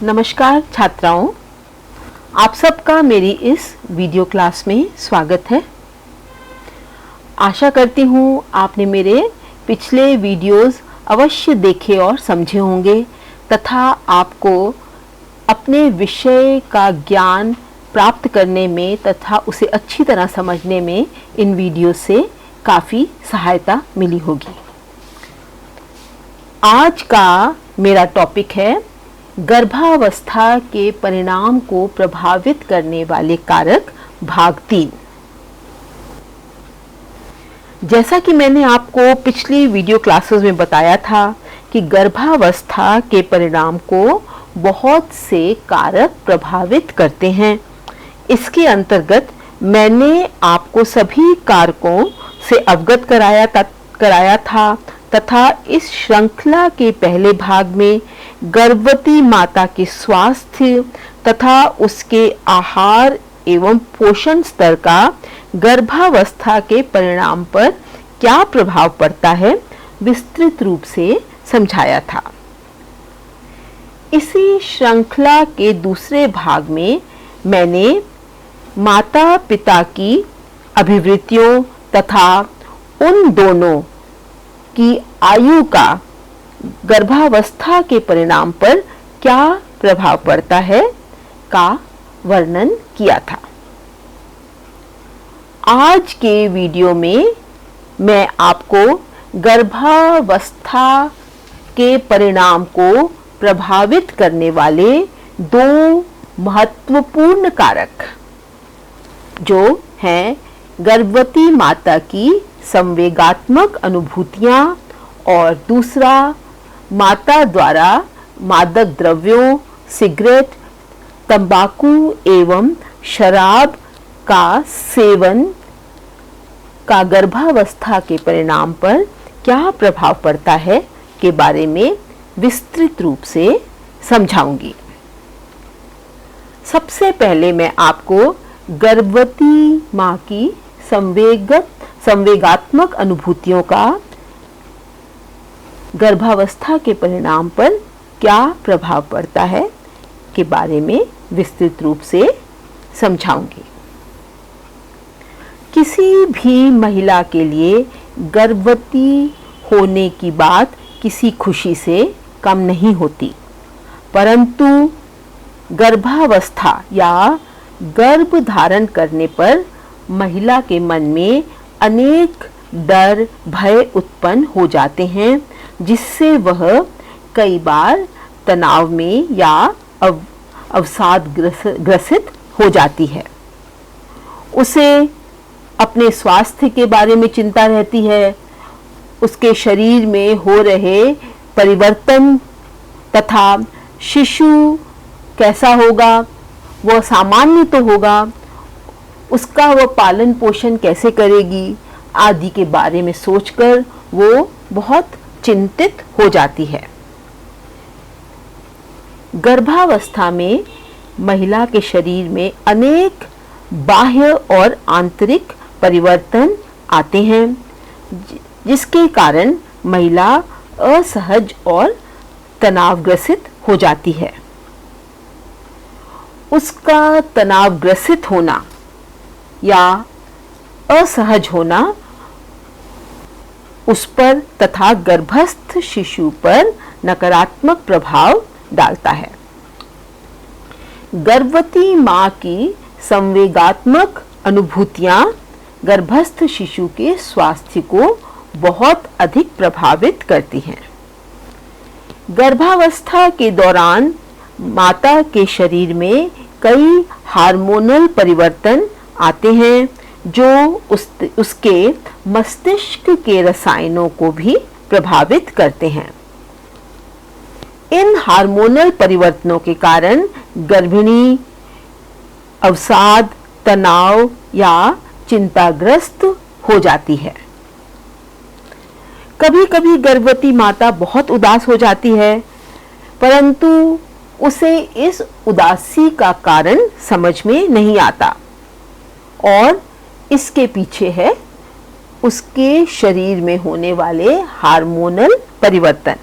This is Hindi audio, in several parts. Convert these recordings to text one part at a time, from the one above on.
नमस्कार छात्राओं, आप सबका मेरी इस वीडियो क्लास में स्वागत है। आशा करती हूँ आपने मेरे पिछले वीडियोस अवश्य देखे और समझे होंगे तथा आपको अपने विषय का ज्ञान प्राप्त करने में तथा उसे अच्छी तरह समझने में इन वीडियो से काफ़ी सहायता मिली होगी। आज का मेरा टॉपिक है गर्भावस्था के परिणाम को प्रभावित करने वाले कारक भाग 3। जैसा कि मैंने आपको पिछली वीडियो क्लासेस में बताया था कि गर्भावस्था के परिणाम को बहुत से कारक प्रभावित करते हैं। इसके अंतर्गत मैंने आपको सभी कारकों से अवगत कराया था तथा इस श्रृंखला के पहले भाग में गर्भवती माता के स्वास्थ्य तथा उसके आहार एवं पोषण स्तर का गर्भावस्था के परिणाम पर क्या प्रभाव पड़ता है विस्तृत रूप से समझाया था। इसी श्रृंखला के दूसरे भाग में मैंने माता पिता की अभिवृत्तियों तथा उन दोनों की आयु का गर्भावस्था के परिणाम पर क्या प्रभाव पड़ता है का वर्णन किया था। आज के वीडियो में मैं आपको गर्भावस्था के परिणाम को प्रभावित करने वाले दो महत्वपूर्ण कारक जो हैं गर्भवती माता की संवेगात्मक अनुभूतियां और दूसरा माता द्वारा मादक द्रव्यों, सिगरेट, तंबाकू एवं शराब का सेवन का गर्भावस्था के परिणाम पर क्या प्रभाव पड़ता है के बारे में विस्तृत रूप से समझाऊंगी। सबसे पहले मैं आपको गर्भवती मां की संवेगात्मक अनुभूतियों का गर्भावस्था के परिणाम पर क्या प्रभाव पड़ता है के बारे में विस्तृत रूप से समझाऊंगी। किसी भी महिला के लिए गर्भवती होने की बात किसी खुशी से कम नहीं होती, परंतु गर्भावस्था या गर्भ धारण करने पर महिला के मन में अनेक डर, भय उत्पन्न हो जाते हैं, जिससे वह कई बार तनाव में या अवसाद ग्रसित हो जाती है। उसे अपने स्वास्थ्य के बारे में चिंता रहती है, उसके शरीर में हो रहे परिवर्तन तथा शिशु कैसा होगा, वह सामान्य तो होगा, उसका वह पालन पोषण कैसे करेगी आदि के बारे में सोचकर वो बहुत चिंतित हो जाती है। गर्भावस्था में महिला के शरीर में अनेक बाह्य और आंतरिक परिवर्तन आते हैं, जिसके कारण महिला असहज और तनावग्रसित हो जाती है। उसका तनावग्रसित होना या असहज होना उस पर तथा गर्भस्थ शिशु पर नकारात्मक प्रभाव डालता है। गर्भवती मां की संवेगात्मक अनुभूतियां गर्भस्थ शिशु के स्वास्थ्य को बहुत अधिक प्रभावित करती हैं। गर्भावस्था के दौरान माता के शरीर में कई हार्मोनल परिवर्तन आते हैं जो उसके मस्तिष्क के रसायनों को भी प्रभावित करते हैं। इन हार्मोनल परिवर्तनों के कारण गर्भिणी अवसाद, तनाव या चिंताग्रस्त हो जाती है। कभी-कभी गर्भवती माता बहुत उदास हो जाती है, परंतु उसे इस उदासी का कारण समझ में नहीं आता और इसके पीछे है उसके शरीर में होने वाले हार्मोनल परिवर्तन।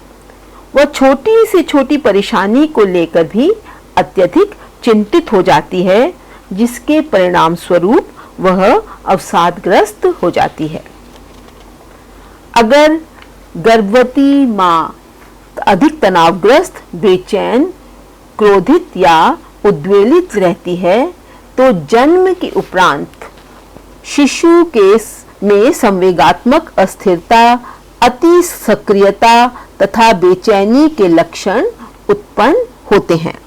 वह छोटी से छोटी परेशानी को लेकर भी अत्यधिक चिंतित हो जाती है, जिसके परिणाम स्वरूप वह अवसादग्रस्त हो जाती है। अगर गर्भवती माँ अधिक तनावग्रस्त, बेचैन, क्रोधित या उद्वेलित रहती है तो जन्म के उपरांत शिशु में संवेगात्मक अस्थिरता, अति सक्रियता तथा बेचैनी के लक्षण उत्पन्न होते हैं।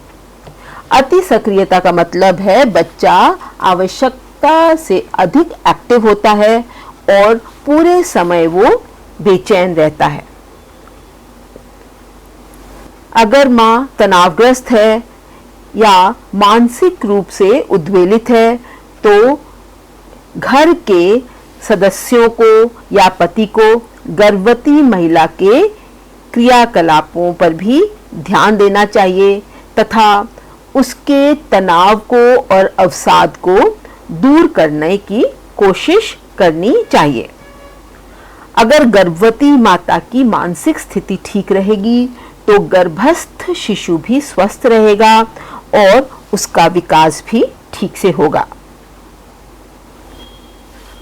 अति सक्रियता का मतलब है बच्चा आवश्यकता से अधिक एक्टिव होता है और पूरे समय वो बेचैन रहता है। अगर माँ तनावग्रस्त है या मानसिक रूप से उद्वेलित है तो घर के सदस्यों को या पति को गर्भवती महिला के क्रियाकलापों पर भी ध्यान देना चाहिए तथा उसके तनाव को और अवसाद को दूर करने की कोशिश करनी चाहिए। अगर गर्भवती माता की मानसिक स्थिति ठीक रहेगी तो गर्भस्थ शिशु भी स्वस्थ रहेगा और उसका विकास भी ठीक से होगा।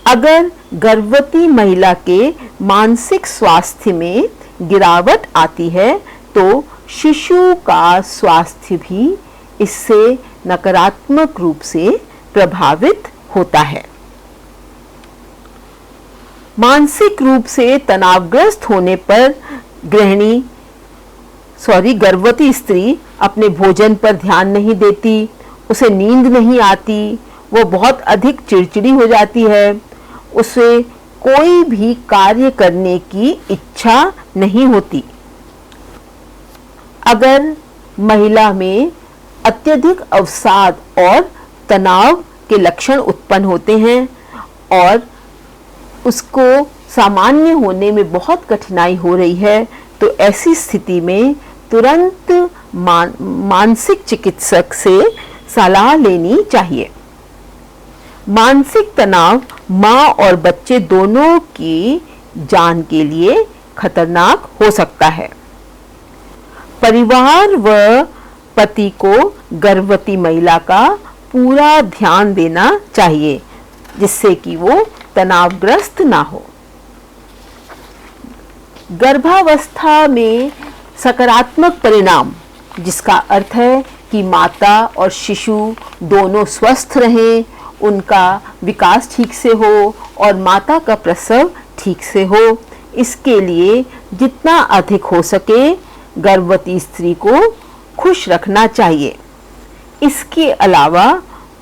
अगर गर्भवती महिला के मानसिक स्वास्थ्य में गिरावट आती है तो शिशु का स्वास्थ्य भी इससे नकारात्मक रूप से प्रभावित होता है। मानसिक रूप से तनावग्रस्त होने पर गर्भवती स्त्री अपने भोजन पर ध्यान नहीं देती, उसे नींद नहीं आती, वो बहुत अधिक चिड़चिड़ी हो जाती है, उसे कोई भी कार्य करने की इच्छा नहीं होती। अगर महिला में अत्यधिक अवसाद और तनाव के लक्षण उत्पन्न होते हैं और उसको सामान्य होने में बहुत कठिनाई हो रही है तो ऐसी स्थिति में तुरंत मानसिक चिकित्सक से सलाह लेनी चाहिए। मानसिक तनाव माँ और बच्चे दोनों की जान के लिए खतरनाक हो सकता है। परिवार व पति को गर्भवती महिला का पूरा ध्यान देना चाहिए जिससे कि वो तनावग्रस्त ना हो। गर्भावस्था में सकारात्मक परिणाम, जिसका अर्थ है कि माता और शिशु दोनों स्वस्थ रहें, उनका विकास ठीक से हो और माता का प्रसव ठीक से हो, इसके लिए जितना अधिक हो सके गर्भवती स्त्री को खुश रखना चाहिए। इसके अलावा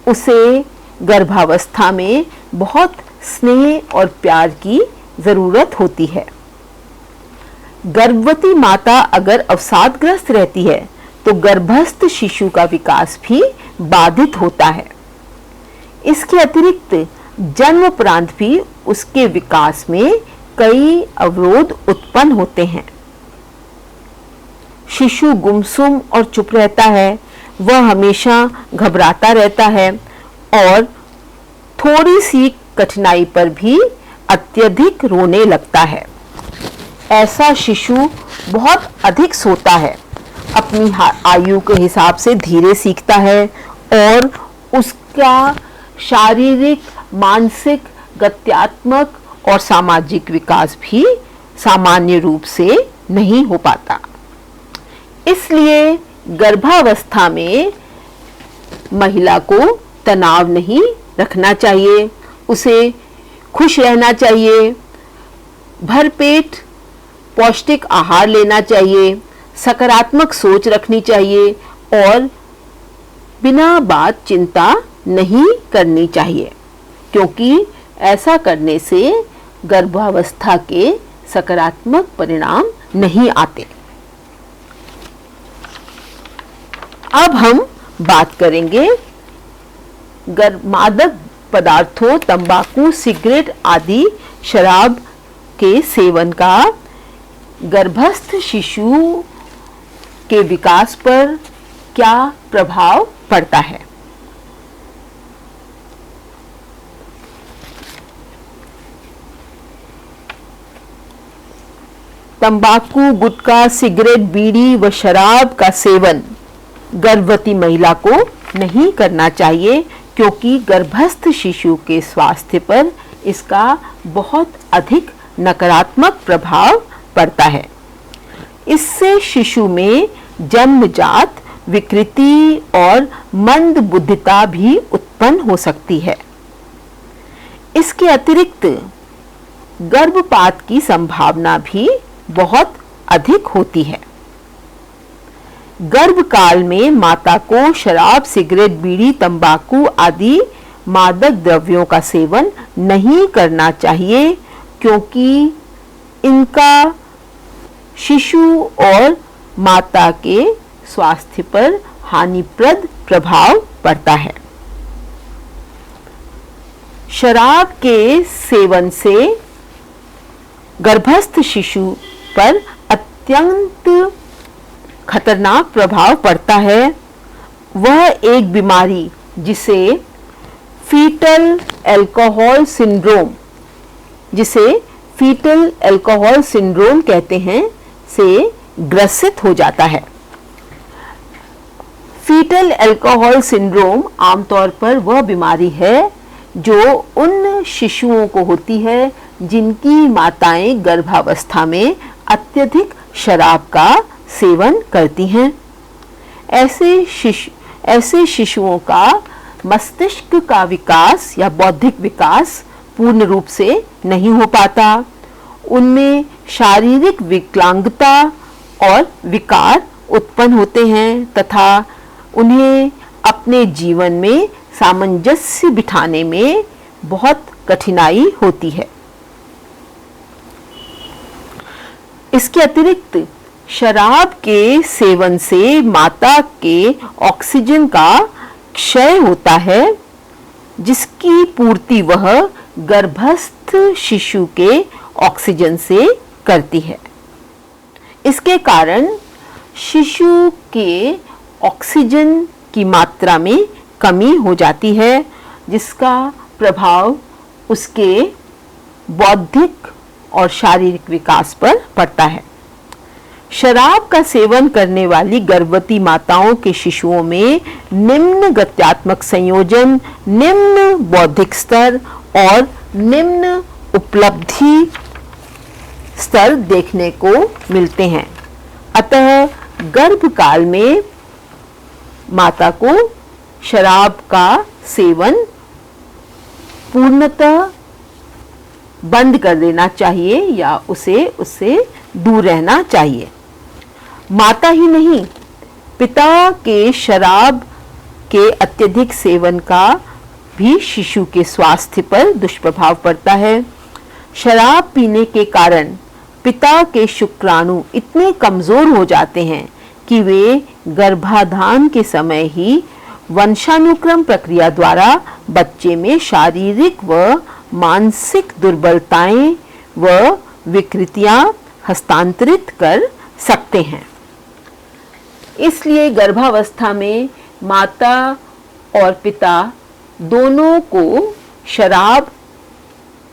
उसे गर्भावस्था में बहुत स्नेह और प्यार की ज़रूरत होती है। गर्भवती माता अगर अवसादग्रस्त रहती है तो गर्भस्थ शिशु का विकास भी बाधित होता है। इसके अतिरिक्त जन्मोपरांत भी उसके विकास में कई अवरोध उत्पन्न होते हैं। शिशु गुमसुम और चुप रहता है, वह हमेशा घबराता रहता है और थोड़ी सी कठिनाई पर भी अत्यधिक रोने लगता है। ऐसा शिशु बहुत अधिक सोता है, अपनी आयु के हिसाब से धीरे सीखता है और उसका शारीरिक, मानसिक, गत्यात्मक और सामाजिक विकास भी सामान्य रूप से नहीं हो पाता। इसलिए गर्भावस्था में महिला को तनाव नहीं रखना चाहिए, उसे खुश रहना चाहिए, भरपेट पौष्टिक आहार लेना चाहिए, सकारात्मक सोच रखनी चाहिए और बिना बात चिंता नहीं करनी चाहिए, क्योंकि ऐसा करने से गर्भावस्था के सकारात्मक परिणाम नहीं आते। अब हम बात करेंगे मादक पदार्थों, तंबाकू, सिगरेट आदि शराब के सेवन का गर्भस्थ शिशु के विकास पर क्या प्रभाव पड़ता है। तंबाकू, गुटखा, सिगरेट, बीड़ी व शराब का सेवन गर्भवती महिला को नहीं करना चाहिए, क्योंकि गर्भस्थ शिशु के स्वास्थ्य पर इसका बहुत अधिक नकारात्मक प्रभाव पड़ता है। इससे शिशु में जन्मजात विकृति और मंद बुद्धिता भी उत्पन्न हो सकती है। इसके अतिरिक्त गर्भपात की संभावना भी बहुत अधिक होती है। गर्भकाल में माता को शराब, सिगरेट, बीड़ी, तंबाकू आदि मादक द्रव्यों का सेवन नहीं करना चाहिए, क्योंकि इनका शिशु और माता के स्वास्थ्य पर हानिप्रद प्रभाव पड़ता है। शराब के सेवन से गर्भस्थ शिशु पर अत्यंत खतरनाक प्रभाव पड़ता है। वह एक बीमारी जिसे फीटल अल्कोहल सिंड्रोम कहते हैं, से ग्रसित हो जाता है। फीटल अल्कोहल सिंड्रोम आमतौर पर वह बीमारी है जो उन शिशुओं को होती है जिनकी माताएं गर्भावस्था में अत्यधिक शराब का सेवन करती हैं। ऐसे शिशुओं का मस्तिष्क का विकास या बौद्धिक विकास पूर्ण रूप से नहीं हो पाता। उनमें शारीरिक विकलांगता और विकार उत्पन्न होते हैं तथा उन्हें अपने जीवन में सामंजस्य बिठाने में बहुत कठिनाई होती है। इसके अतिरिक्त शराब के सेवन से माता के ऑक्सीजन का क्षय होता है, जिसकी पूर्ति वह गर्भस्थ शिशु के ऑक्सीजन से करती है। इसके कारण शिशु के ऑक्सीजन की मात्रा में कमी हो जाती है, जिसका प्रभाव उसके बौद्धिक और शारीरिक विकास पर पड़ता है। शराब का सेवन करने वाली गर्भवती माताओं के शिशुओं में निम्न गत्यात्मक संयोजन, निम्न बौद्धिक स्तर और निम्न उपलब्धि स्तर देखने को मिलते हैं। अतः गर्भकाल में माता को शराब का सेवन पूर्णतः बंद कर देना चाहिए या उससे दूर रहना चाहिए। माता ही नहीं, पिता के शराब के अत्यधिक सेवन का भी शिशु के स्वास्थ्य पर दुष्प्रभाव पड़ता है। शराब पीने के कारण पिता के शुक्राणु इतने कमजोर हो जाते हैं कि वे गर्भाधान के समय ही वंशानुक्रम प्रक्रिया द्वारा बच्चे में शारीरिक व मानसिक दुर्बलताएं व विकृतियां हस्तांतरित कर सकते हैं। इसलिए गर्भावस्था में माता और पिता दोनों को शराब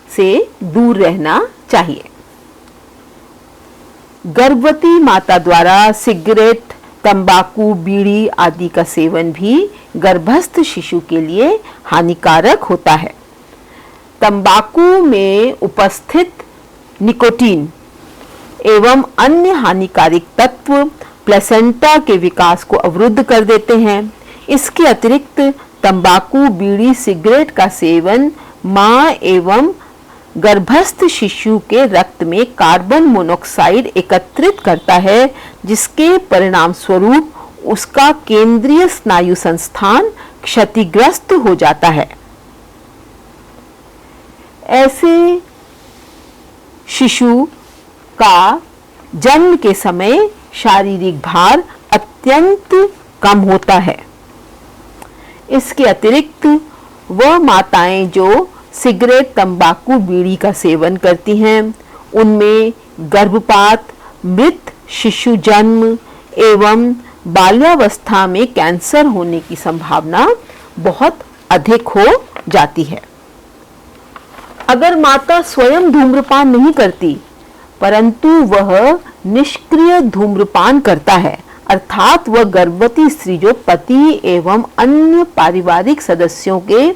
से दूर रहना चाहिए। गर्भवती माता द्वारा सिगरेट, तंबाकू, बीड़ी आदि का सेवन भी गर्भस्थ शिशु के लिए हानिकारक होता है। तंबाकू में उपस्थित निकोटीन एवं अन्य हानिकारक तत्व प्लेसेंटा के विकास को अवरुद्ध कर देते हैं। इसके अतिरिक्त तंबाकू, बीड़ी, सिगरेट का सेवन मां एवं गर्भस्थ शिशु के रक्त में कार्बन मोनोऑक्साइड एकत्रित करता है, जिसके परिणाम स्वरूप उसका केंद्रीय स्नायु संस्थान क्षतिग्रस्त हो जाता है। ऐसे शिशु का जन्म के समय शारीरिक भार अत्यंत कम होता है। इसके अतिरिक्त वह माताएं जो सिगरेट, तंबाकू, बीड़ी का सेवन करती हैं, उनमें गर्भपात, मृत शिशु जन्म एवं बाल्यावस्था में कैंसर होने की संभावना बहुत अधिक हो जाती है। अगर माता स्वयं धूम्रपान नहीं करती परंतु वह निष्क्रिय धूम्रपान करता है, अर्थात वह गर्भवती स्त्री जो पति एवं अन्य पारिवारिक सदस्यों के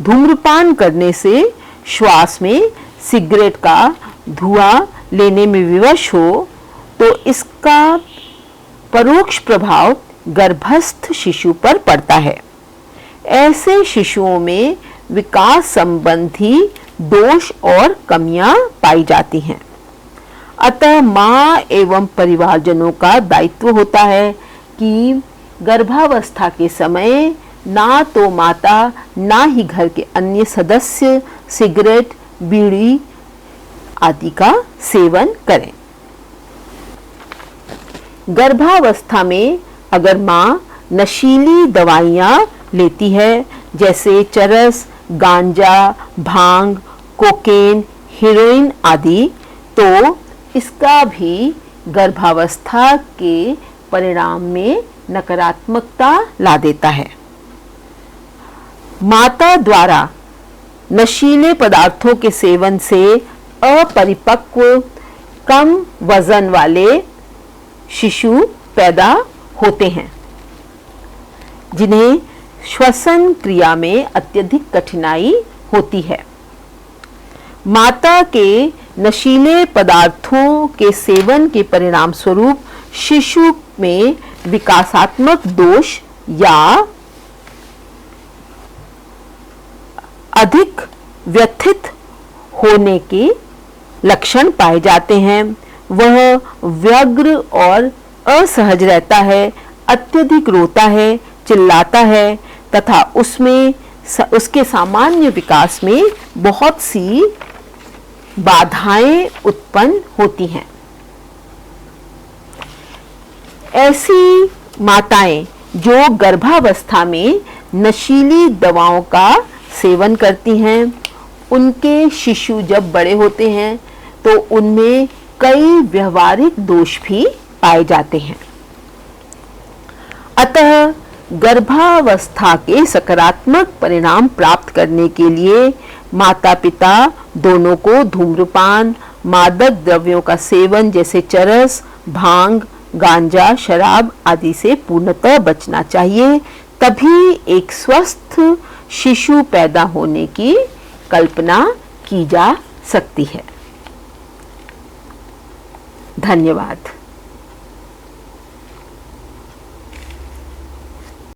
धूम्रपान करने से श्वास में सिगरेट का धुआं लेने में विवश हो, तो इसका परोक्ष प्रभाव गर्भस्थ शिशु पर पड़ता है। ऐसे शिशुओं में विकास संबंधी दोष और कमियां पाई जाती हैं। अतः माँ एवं परिवारजनों का दायित्व होता है कि गर्भावस्था के समय ना तो माता ना ही घर के अन्य सदस्य सिगरेट, बीड़ी आदि का सेवन करें। गर्भावस्था में अगर माँ नशीली दवाइयाँ लेती है, जैसे चरस, गांजा, भांग, कोकेन, हेरोइन आदि, तो इसका भी गर्भावस्था के परिणाम में नकारात्मकता ला देता है। माता द्वारा नशीले पदार्थों के सेवन से अपरिपक्व कम वजन वाले शिशु पैदा होते हैं, जिन्हें श्वसन क्रिया में अत्यधिक कठिनाई होती है। माता के नशीले पदार्थों के सेवन के परिणाम स्वरूप शिशु में विकासात्मक दोष या अधिक व्यथित होने के लक्षण पाए जाते हैं। वह व्यग्र और असहज रहता है, अत्यधिक रोता है, चिल्लाता है तथा उसके सामान्य विकास में बहुत सी बाधाएं उत्पन्न होती हैं। ऐसी माताएं जो गर्भावस्था में नशीली दवाओं का सेवन करती हैं, उनके शिशु जब बड़े होते हैं तो उनमें कई व्यवहारिक दोष भी पाए जाते हैं। अतः गर्भावस्था के सकारात्मक परिणाम प्राप्त करने के लिए माता पिता दोनों को धूम्रपान, मादक द्रव्यों का सेवन जैसे चरस, भांग, गांजा, शराब आदि से पूर्णतः बचना चाहिए। तभी एक स्वस्थ शिशु पैदा होने की कल्पना की जा सकती है। धन्यवाद।